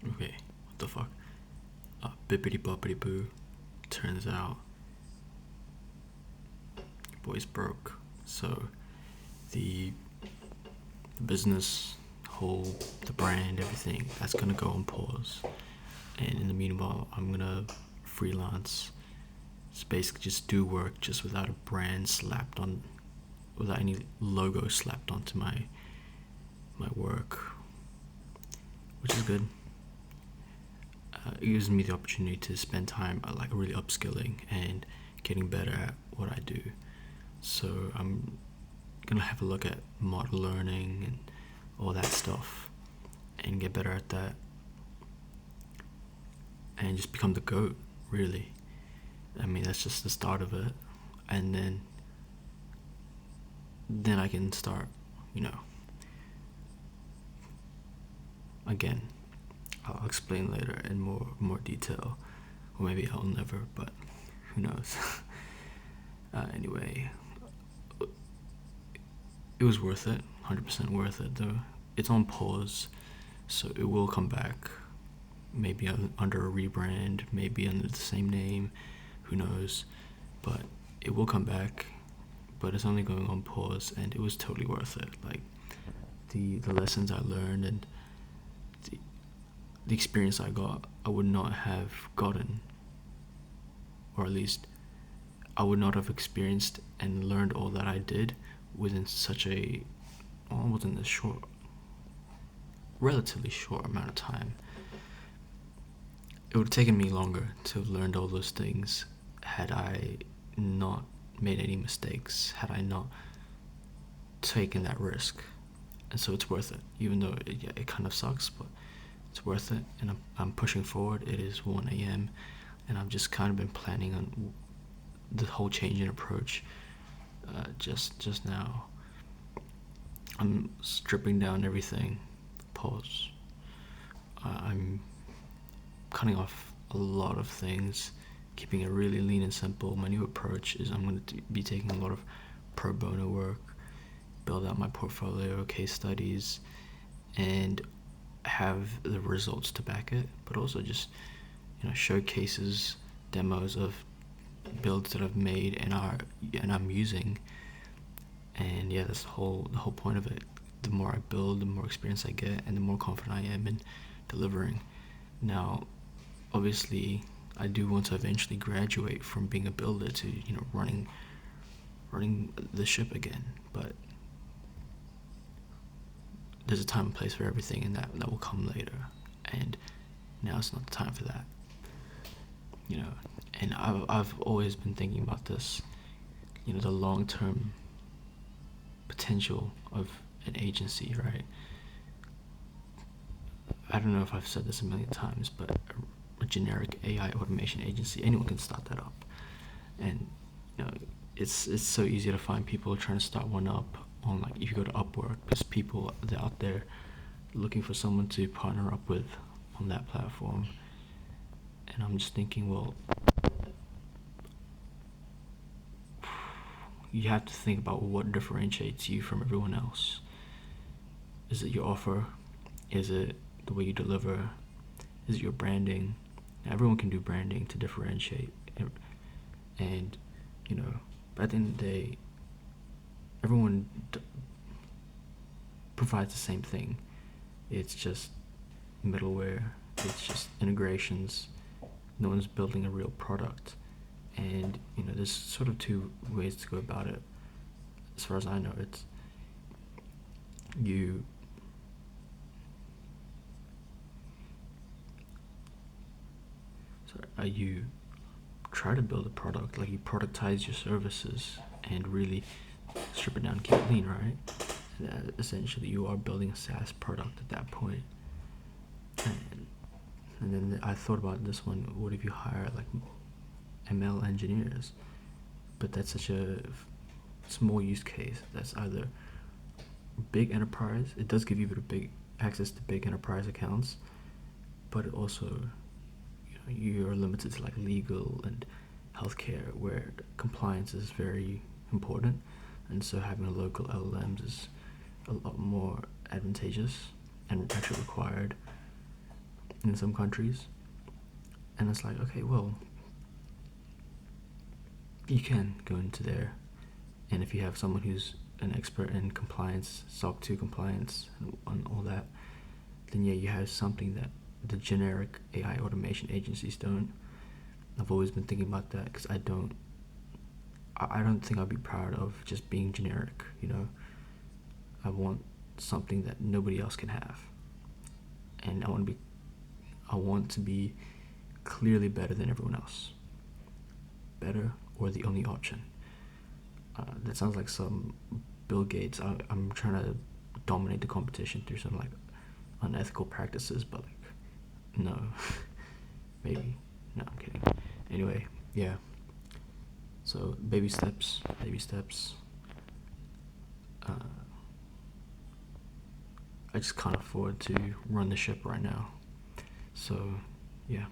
Okay, what the fuck? Bippity boppity boo. Turns out, boy's broke. So the business, whole, the brand, everything, that's gonna go on pause. And in the meanwhile, I'm gonna freelance. It's basically just do work just without a brand slapped on, without any logo slapped onto my work, which is good. It gives me the opportunity to spend time like really upskilling and getting better at what I do. So I'm gonna have a look at model learning and all that stuff and get better at that and just become the GOAT, really. I mean, that's just the start of it. And then I can start, you know, again. I'll explain later in more detail, or maybe I'll never, but who knows. Anyway, it was worth it, 100% worth it though. It's on pause, so it will come back. Maybe under a rebrand, maybe under the same name, who knows. But it will come back, but it's only going on pause, and it was totally worth it. Like, the lessons I learned and the experience I got, I would not have gotten, or at least I would not have experienced and learned all that I did within such a, well, within a short, relatively short amount of time. It would have taken me longer to have learned all those things had I not made any mistakes, had I not taken that risk. And so it's worth it, even though it kind of sucks, but it's worth it. And I'm pushing forward. It is 1 a.m. and I've just kind of been planning on the whole change in approach just now. I'm stripping down everything. Pause. I'm cutting off a lot of things, keeping it really lean and simple. My new approach is I'm going to be taking a lot of pro bono work, build out my portfolio, case studies, and have the results to back it, but also just, showcases, demos of builds that I've made and I'm using. And yeah, that's the whole point of it. The more I build, the more experience I get, and the more confident I am in delivering. Now, obviously, I do want to eventually graduate from being a builder to running the ship again, but there's a time and place for everything, and that will come later. And now it's not the time for that. And I've always been thinking about this. The long-term potential of an agency, right? I don't know if I've said this a million times, but a generic AI automation agency, anyone can start that up. And it's so easy to find people trying to start one up on, like, if you go to Upwork, there's people that are out there looking for someone to partner up with on that platform. And I'm just thinking, well, you have to think about what differentiates you from everyone else. Is it your offer? Is it the way you deliver? Is it your branding? Everyone can do branding to differentiate. And, but at the end of the day, everyone provides the same thing. It's just middleware. It's just integrations. No one's building a real product. And there's sort of two ways to go about it. As far as I know, it's you try to build a product, like you productize your services and really strip it down and keep it lean, right? Essentially, you are building a SaaS product at that point. And then I thought about this one: what if you hire like ML engineers? But that's such a small use case. That's either big enterprise. It does give you big access to big enterprise accounts, but it also, you're limited to like legal and healthcare, where compliance is very important, and so having a local LLMs is a lot more advantageous and actually required. in some countries, and it's like, okay, well, you can go into there, and if you have someone who's an expert in compliance, SOC 2 compliance, and all that, then yeah, you have something that the generic AI automation agencies don't. I've always been thinking about that because I don't think I'd be proud of just being generic, you know. I want something that nobody else can have, and I want to be clearly better than everyone else, better or the only option. That sounds like some Bill Gates. I'm trying to dominate the competition through some like unethical practices, but like, no, maybe, no, I'm kidding. Anyway, yeah. So baby steps, baby steps. I just can't afford to run the ship right now. So, yeah.